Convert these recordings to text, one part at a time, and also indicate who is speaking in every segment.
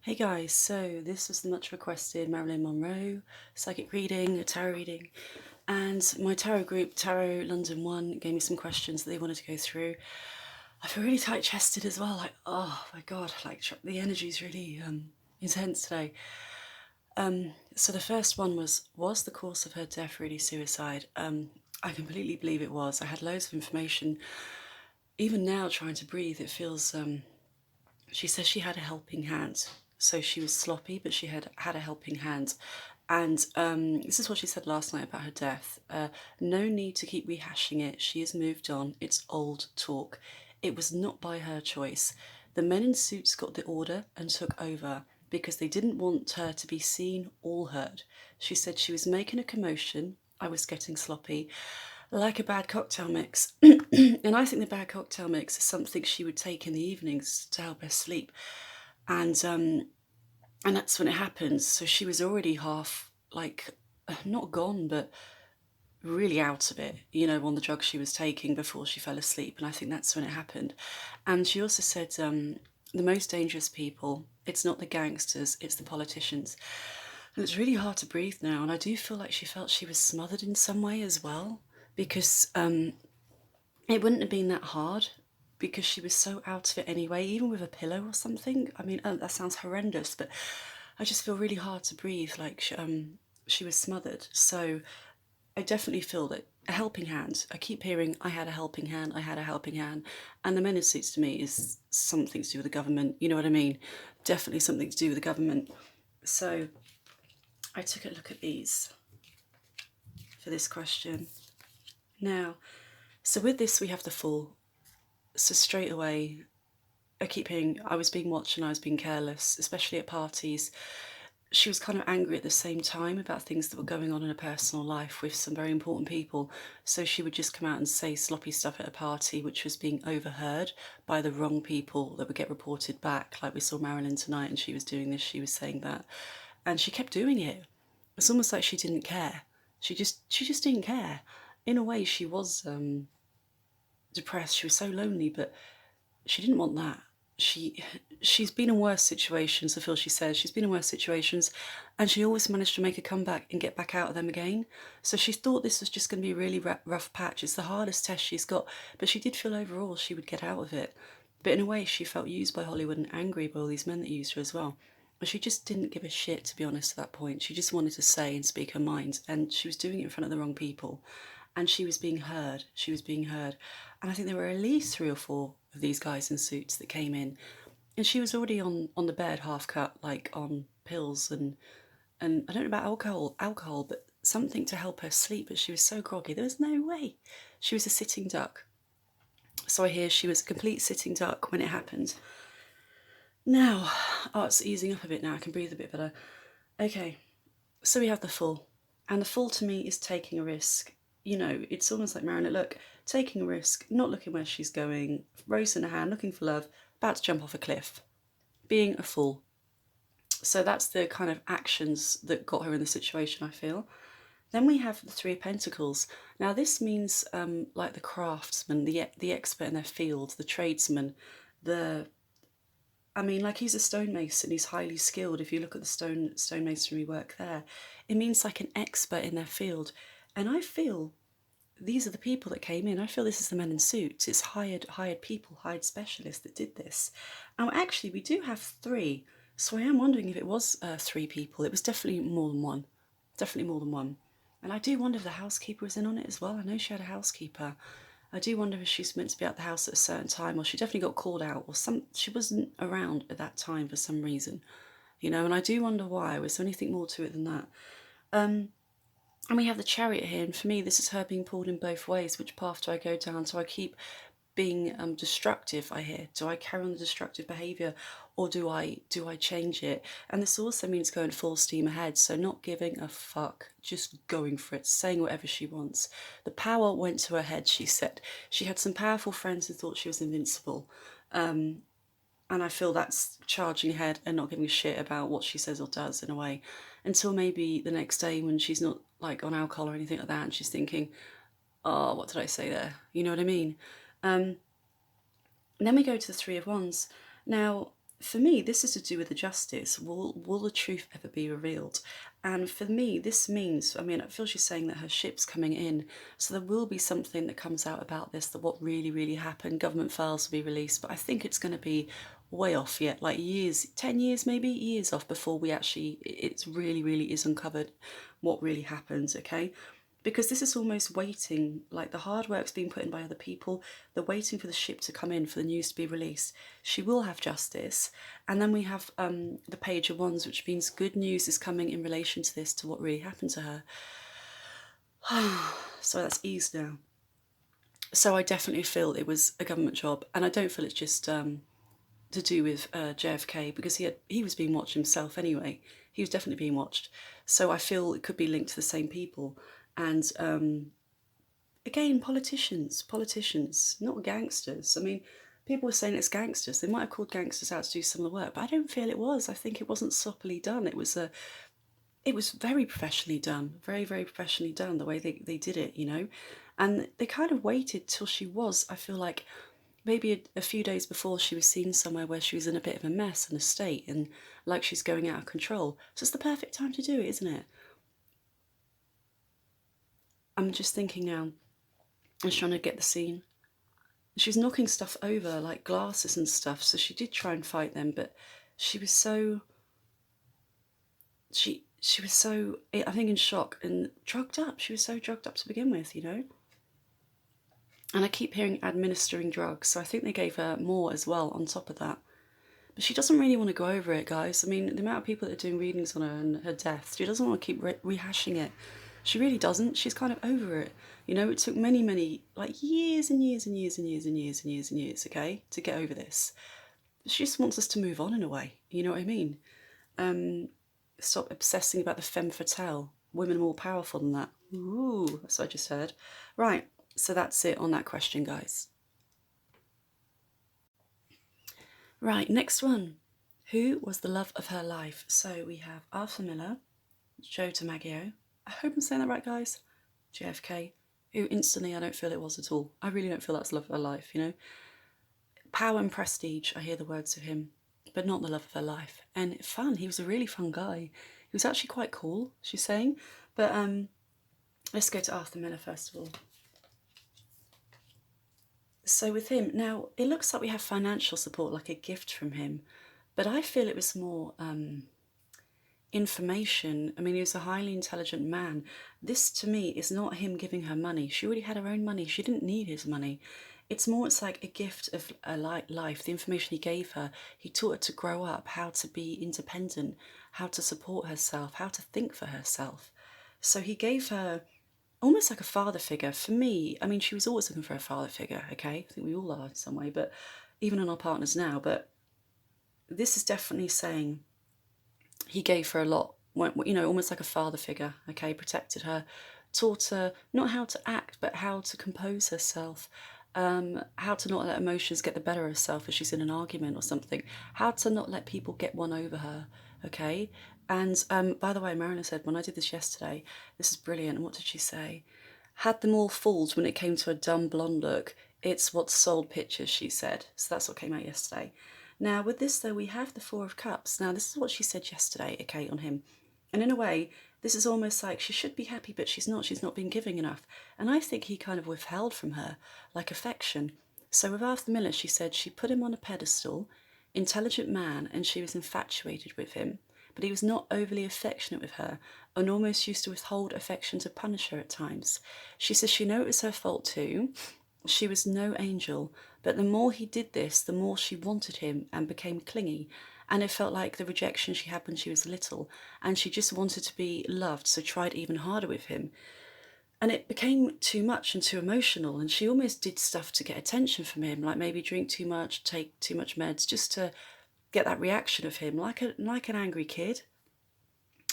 Speaker 1: Hey guys, so this was the much requested Marilyn Monroe psychic reading, a tarot reading, and my tarot group, Tarot London 1, gave me some questions that they wanted to go through. I feel really tight chested as well, like, oh my god, like the energy's really intense today. So the first one was the cause of her death really suicide? I completely believe it was. I had loads of information. Even now, trying to breathe, it feels. She says she had a helping hand, so she was sloppy, but she had a helping hand. And this is what she said last night about her death. No need to keep rehashing it. She has moved on. It's old talk. It was not by her choice. The men in suits got the order and took over because they didn't want her to be seen or heard. She said she was making a commotion. I was getting sloppy, like a bad cocktail mix. And I think the bad cocktail mix is something she would take in the evenings to help her sleep. And that's when it happens. So she was already half, like, not gone, but really out of it, on the drugs she was taking before she fell asleep. And I think that's when it happened. And she also said, the most dangerous people, it's not the gangsters, it's the politicians. And it's really hard to breathe now. And I do feel like she felt she was smothered in some way as well, because it wouldn't have been that hard because she was so out of it anyway, even with a pillow or something. I mean, that sounds horrendous, but I just feel really hard to breathe, like she was smothered. So I definitely feel that a helping hand. I keep hearing, I had a helping hand, I had a helping hand. And the men in suits to me is something to do with the government. You know what I mean? Definitely something to do with the government. So I took a look at these for this question. Now, so with this, we have the Fool. So straight away, I keep hearing I was being watched and I was being careless, especially at parties. She was kind of angry at the same time about things that were going on in her personal life with some very important people. So she would just come out and say sloppy stuff at a party, which was being overheard by the wrong people that would get reported back. Like we saw Marilyn tonight, and she was doing this, she was saying that. And she kept doing it. It's almost like she didn't care. She just didn't care. In a way, she was depressed. She was so lonely, but she didn't want that. She's been in worse situations, I feel she says. She's been in worse situations, and she always managed to make a comeback and get back out of them again. So she thought this was just going to be a really rough patch. It's the hardest test she's got, but she did feel overall she would get out of it. But in a way, she felt used by Hollywood and angry by all these men that used her as well. But she just didn't give a shit, to be honest, at that point. She just wanted to say and speak her mind, and she was doing it in front of the wrong people. And she was being heard. She was being heard. And I think there were at least 3 or 4 of these guys in suits that came in. And she was already on the bed, half cut, like on pills and I don't know about alcohol, but something to help her sleep. But she was so groggy, there was no way. She was a sitting duck. So I hear she was a complete sitting duck when it happened. Now, oh, it's easing up a bit now. I can breathe a bit better. Okay, so we have the Fool. And the Fool to me is taking a risk. It's almost like Marilyn, look, taking a risk, not looking where she's going, rose in her hand, looking for love, about to jump off a cliff, being a fool. So that's the kind of actions that got her in the situation, I feel. Then we have the Three of Pentacles. Now this means like the craftsman, the expert in their field, the tradesman, like he's a stonemason, he's highly skilled. If you look at the stonemasonry work there, it means like an expert in their field. And I feel these are the people that came in. I feel this is the men in suits. It's hired people, hired specialists that did this. And actually, we do have 3. So I am wondering if it was 3 people. It was definitely more than one. Definitely more than one. And I do wonder if the housekeeper was in on it as well. I know she had a housekeeper. I do wonder if she's meant to be at the house at a certain time, or she definitely got called out, or she wasn't around at that time for some reason. And I do wonder why. Was there anything more to it than that? And we have the Chariot here, and for me, this is her being pulled in both ways. Which path do I go down? So I keep being destructive, I hear. Do I carry on the destructive behaviour, or do I change it? And this also means going full steam ahead, so not giving a fuck, just going for it, saying whatever she wants. The power went to her head, she said. She had some powerful friends who thought she was invincible. And I feel that's charging ahead and not giving a shit about what she says or does, in a way, until maybe the next day when she's not like on alcohol or anything like that, and she's thinking, oh, what did I say there? You know what I mean? And then we go to the Three of Wands. Now, for me, this is to do with the justice. Will the truth ever be revealed? And for me, this means, I mean, I feel she's saying that her ship's coming in, so there will be something that comes out about this, that what really, really happened. Government files will be released, but I think it's going to be way off yet, like years, 10 years, maybe years off before we actually, it's really, really is uncovered what really happened, okay? Because this is almost waiting, like the hard work's being put in by other people, they're waiting for the ship to come in, for the news to be released. She will have justice. And then we have the Page of Wands, which means good news is coming in relation to this, to what really happened to her. So that's eased now. So I definitely feel it was a government job, and I don't feel it's just to do with JFK, because he was being watched himself anyway. He was definitely being watched. So I feel it could be linked to the same people. And again, politicians, not gangsters. I mean, people were saying it's gangsters. They might have called gangsters out to do some of the work, but I don't feel it was. I think it wasn't sloppily done. It was very professionally done, very, very professionally done, the way they did it, you know. And they kind of waited till she was, I feel like, maybe a few days before she was seen somewhere where she was in a bit of a mess and a state, and like she's going out of control. So it's the perfect time to do it, isn't it? I'm just thinking now, I was trying to get the scene. She was knocking stuff over, like glasses and stuff, so she did try and fight them, but she was so, she was so, I think, in shock and drugged up. She was so drugged up to begin with, you know. And I keep hearing administering drugs, so I think they gave her more as well on top of that. But she doesn't really want to go over it, guys. I mean, the amount of people that are doing readings on her and her death, she doesn't want to keep rehashing it. She really doesn't. She's kind of over it. You know, it took many, many, like years and years and years and years and years and years and years, okay, to get over this. She just wants us to move on in a way. You know what I mean? Stop obsessing about the femme fatale. Women are more powerful than that. Ooh, that's what I just heard. Right, so that's it on that question, guys. Right, next one. Who was the love of her life? So we have Arthur Miller, Joe DiMaggio. I hope I'm saying that right, guys. JFK, who instantly I don't feel it was at all. I really don't feel that's the love of her life, you know. Power and prestige, I hear the words of him, but not the love of her life. And fun, he was a really fun guy. He was actually quite cool, she's saying. But let's go to Arthur Miller first of all. So with him, now it looks like we have financial support, like a gift from him, but I feel it was more information. I mean, he was a highly intelligent man. This to me is not him giving her money. She already had her own money. She didn't need his money. It's like a gift of a life. The information he gave her, he taught her to grow up, how to be independent, how to support herself, how to think for herself. So he gave her almost like a father figure. For me, I mean, she was always looking for a father figure, okay? I think we all are in some way, but even on our partners now. But this is definitely saying he gave her a lot, you know, almost like a father figure, okay? Protected her, taught her not how to act, but how to compose herself, how to not let emotions get the better of herself if she's in an argument or something, how to not let people get one over her, okay? And by the way, Marilyn said, when I did this yesterday, this is brilliant. And what did she say? Had them all fooled when it came to a dumb blonde look. It's what sold pictures, she said. So that's what came out yesterday. Now, with this, though, we have the Four of Cups. Now, this is what she said yesterday, okay, on him. And in a way, this is almost like she should be happy, but she's not. She's not been giving enough. And I think he kind of withheld from her, like affection. So with Arthur Miller, she said she put him on a pedestal, intelligent man, and she was infatuated with him. But he was not overly affectionate with her, and almost used to withhold affection to punish her at times. She says she knew it was her fault too. She was no angel, but the more he did this, the more she wanted him and became clingy. And it felt like the rejection she had when she was little, and she just wanted to be loved, so tried even harder with him. And it became too much and too emotional, and she almost did stuff to get attention from him, like maybe drink too much, take too much meds, just to get that reaction of him, like an angry kid.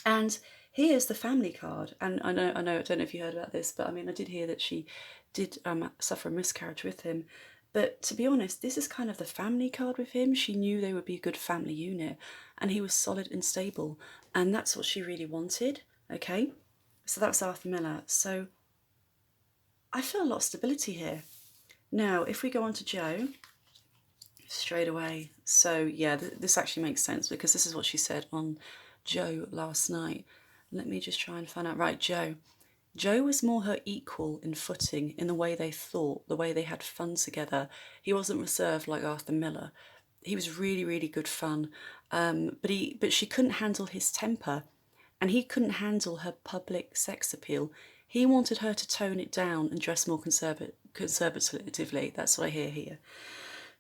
Speaker 1: And here's the family card. And I don't know if you heard about this, but I mean, I did hear that she did suffer a miscarriage with him. But to be honest, this is kind of the family card with him. She knew they would be a good family unit, and he was solid and stable. And that's what she really wanted, okay? So that's Arthur Miller. So I feel a lot of stability here. Now, if we go on to Joe, straight away. So yeah, this actually makes sense because this is what she said on Joe last night. Let me just try and find out. Right, Joe. Joe was more her equal in footing, in the way they thought, the way they had fun together. He wasn't reserved like Arthur Miller. He was really, really good fun. But she couldn't handle his temper, and he couldn't handle her public sex appeal. He wanted her to tone it down and dress more conservatively. That's what I hear here.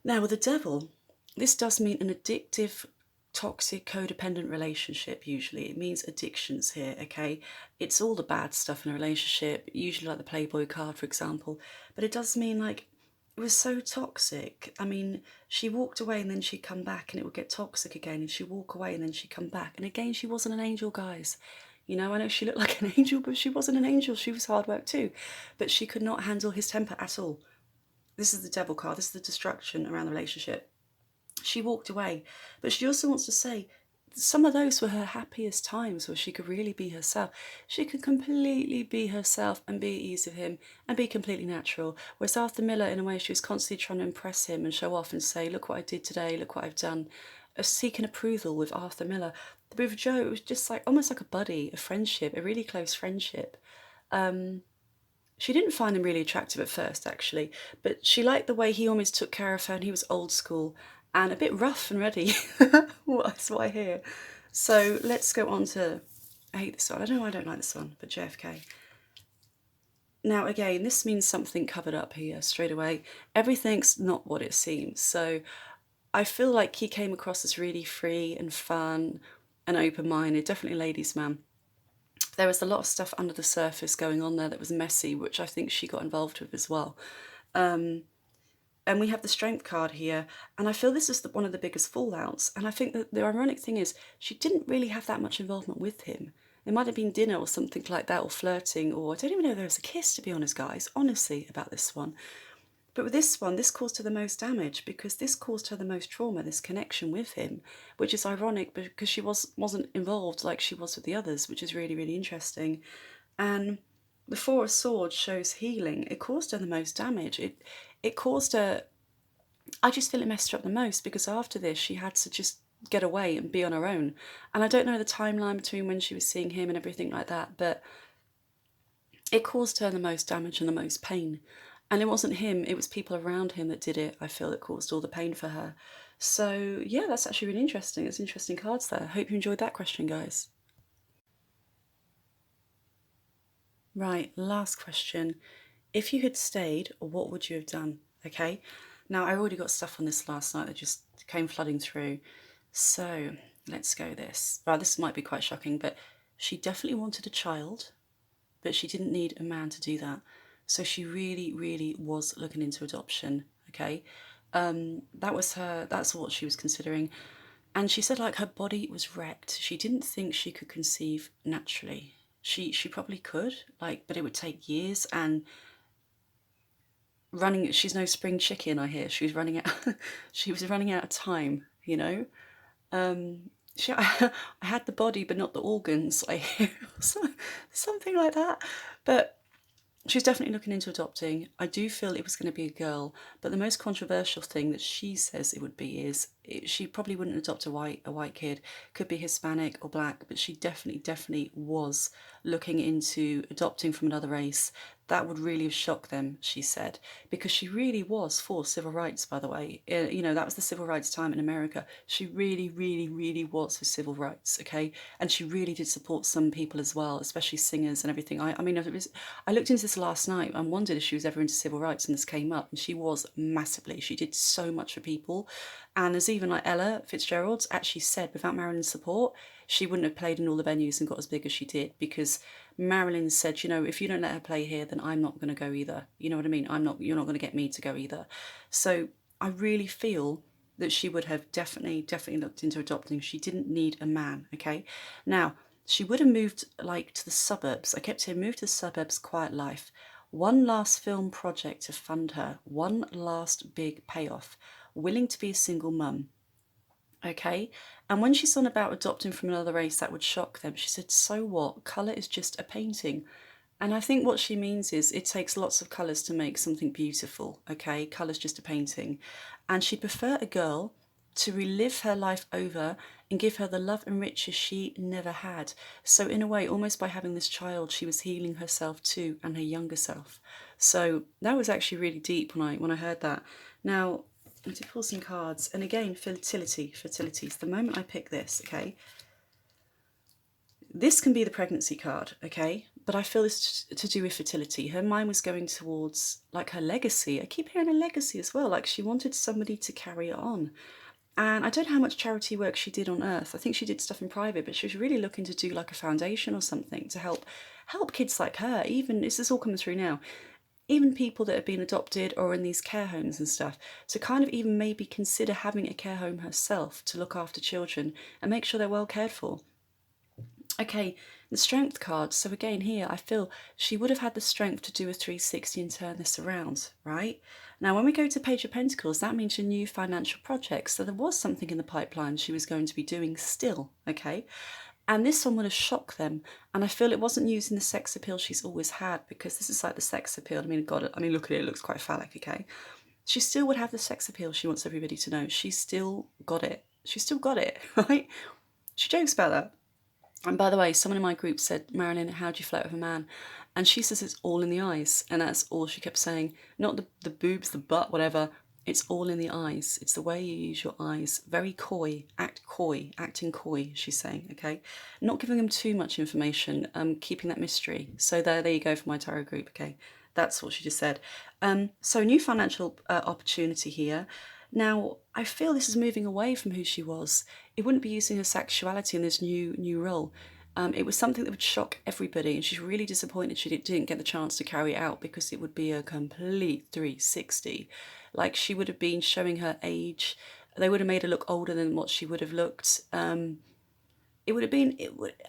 Speaker 1: Now, with the devil, this does mean an addictive, toxic, codependent relationship, usually. It means addictions here, okay? It's all the bad stuff in a relationship, usually like the Playboy card, for example. But it does mean, like, it was so toxic. I mean, she walked away and then she'd come back and it would get toxic again. And she'd walk away and then she'd come back. And again, she wasn't an angel, guys. You know, I know she looked like an angel, but she wasn't an angel. She was hard work too. But she could not handle his temper at all. This is the devil card. This is the destruction around the relationship. She walked away, but she also wants to say some of those were her happiest times where she could really be herself. She could completely be herself and be at ease with him and be completely natural. Whereas Arthur Miller, in a way, she was constantly trying to impress him and show off and say, look what I did today, look what I've done. Seeking approval with Arthur Miller. But with Joe, it was just like almost like a buddy, a friendship, a really close friendship. She didn't find him really attractive at first, actually, but she liked the way he almost took care of her and he was old school and a bit rough and ready. That's what I hear. So let's go on to, I hate this one. I don't know why I don't like this one, but JFK. Now, again, this means something covered up here straight away. Everything's not what it seems. So I feel like he came across as really free and fun and open-minded, definitely ladies' man. There was a lot of stuff under the surface going on there that was messy, which I think she got involved with as well. And we have the strength card here, and I feel this is one of the biggest fallouts. And I think that the ironic thing is she didn't really have that much involvement with him. It might have been dinner or something like that, or flirting, or I don't even know if there was a kiss, to be honest, guys, honestly, about this one. But with this one, this caused her the most damage because this caused her the most trauma, this connection with him, which is ironic because she wasn't involved like she was with the others, which is really, really interesting. And the Four of Swords shows healing. It caused her the most damage. It caused her, I just feel it messed her up the most because after this she had to just get away and be on her own. And I don't know the timeline between when she was seeing him and everything like that, but it caused her the most damage and the most pain. And it wasn't him, it was people around him that did it, I feel, that caused all the pain for her. So yeah, that's actually really interesting. It's interesting cards there. Hope you enjoyed that question, guys. Right, last question. If you had stayed, what would you have done? Okay, now I already got stuff on this last night that just came flooding through. So let's go this. Well, this might be quite shocking, but she definitely wanted a child, but she didn't need a man to do that. So she really, really was looking into adoption, okay? That was her, that's what she was considering. And she said like her body was wrecked. She didn't think she could conceive naturally. She probably could, like, but it would take years and running, she's no spring chicken, I hear. She was running out she was running out of time, you know? I had the body but not the organs, I hear. Something like that. But she's definitely looking into adopting. I do feel it was going to be a girl, but the most controversial thing that she says it would be is she probably wouldn't adopt a white kid. Could be Hispanic or black, but she definitely was looking into adopting from another race. That would really have shocked them, she said, because she really was for civil rights, by the way. You know, that was the civil rights time in America. She really was for civil rights, okay? And she really did support some people as well, especially singers and everything. I mean, I looked into this last night and wondered if she was ever into civil rights, and this came up, and she was massively. She did so much for people. And there's even like Ella Fitzgerald actually said without Marilyn's support, she wouldn't have played in all the venues and got as big as she did, because Marilyn said, you know, if you don't let her play here, then I'm not going to go either. You know what I mean? You're not going to get me to go either. So I really feel that she would have definitely looked into adopting. She didn't need a man, okay? Now, she would have moved like to the suburbs. I kept saying move to the suburbs, quiet life. One last film project to fund her. One last big payoff. Willing to be a single mum. Okay, and when she's on about adopting from another race, that would shock them. She said, so what? Colour is just a painting. And I think what she means is it takes lots of colours to make something beautiful, okay? Colour's just a painting. And she'd prefer a girl to relive her life over and give her the love and riches she never had. So in a way, almost by having this child, she was healing herself too and her younger self. So that was actually really deep when I heard that. Now, I did pull some cards, and again, fertility. So the moment I pick this, okay, this can be the pregnancy card, okay? But I feel this to do with fertility. Her mind was going towards like her legacy. I keep hearing a legacy as well. Like she wanted somebody to carry it on. And I don't know how much charity work she did on Earth. I think she did stuff in private, but she was really looking to do like a foundation or something to help kids like her. Even this is all coming through now. Even people that have been adopted or in these care homes and stuff, to kind of even maybe consider having a care home herself to look after children and make sure they're well cared for. Okay, the strength card. So again here, I feel she would have had the strength to do a 360 and turn this around, right? Now, when we go to Page of Pentacles, that means a new financial project. So there was something in the pipeline she was going to be doing still, okay? And this one would have shocked them. And I feel it wasn't using the sex appeal she's always had, because this is like the sex appeal. I mean, God, I mean, look at it, it looks quite phallic, okay? She still would have the sex appeal she wants everybody to know. She's still got it. She's still got it, right? She jokes about that. And by the way, someone in my group said, Marilyn, how do you flirt with a man? And she says it's all in the eyes. And that's all she kept saying. Not the boobs, the butt, whatever. It's all in the eyes. It's the way you use your eyes. Very coy, acting coy, she's saying, okay? Not giving them too much information, keeping that mystery. So there you go for my tarot group, okay? That's what she just said. So new financial opportunity here. Now, I feel this is moving away from who she was. It wouldn't be using her sexuality in this new role. It was something that would shock everybody, and she's really disappointed she didn't get the chance to carry it out, because it would be a complete 360. Like, she would have been showing her age. They would have made her look older than what she would have looked. It would have been,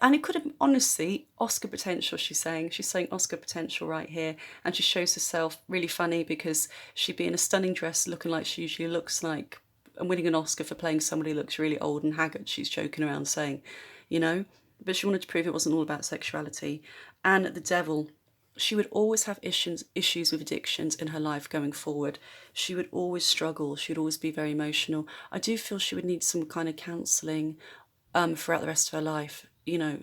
Speaker 1: and it could have, honestly, Oscar potential, she's saying. She's saying Oscar potential right here. And she shows herself really funny, because she'd be in a stunning dress looking like she usually looks like, and winning an Oscar for playing somebody who looks really old and haggard, she's joking around saying, you know. But she wanted to prove it wasn't all about sexuality. And the devil, she would always have issues with addictions in her life going forward. She would always struggle. She would always be very emotional. I do feel she would need some kind of counselling throughout the rest of her life. You know,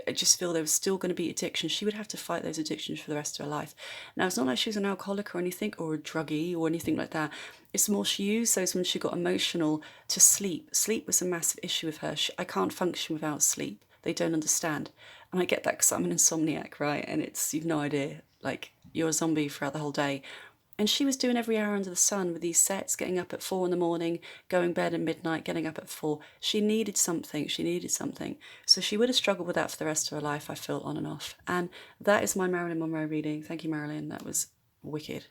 Speaker 1: I just feel there was still going to be addictions. She would have to fight those addictions for the rest of her life. Now, it's not like she was an alcoholic or anything, or a druggie or anything like that. It's more she used those when she got emotional to sleep. Sleep was a massive issue with her. I can't function without sleep. They don't understand. And I get that because I'm an insomniac, right? And you've no idea. Like, you're a zombie throughout the whole day. And she was doing every hour under the sun with these sets, getting up at 4 in the morning, going bed at midnight, getting up at 4. She needed something. She needed something. So she would have struggled with that for the rest of her life, I feel, on and off. And that is my Marilyn Monroe reading. Thank you, Marilyn. That was wicked.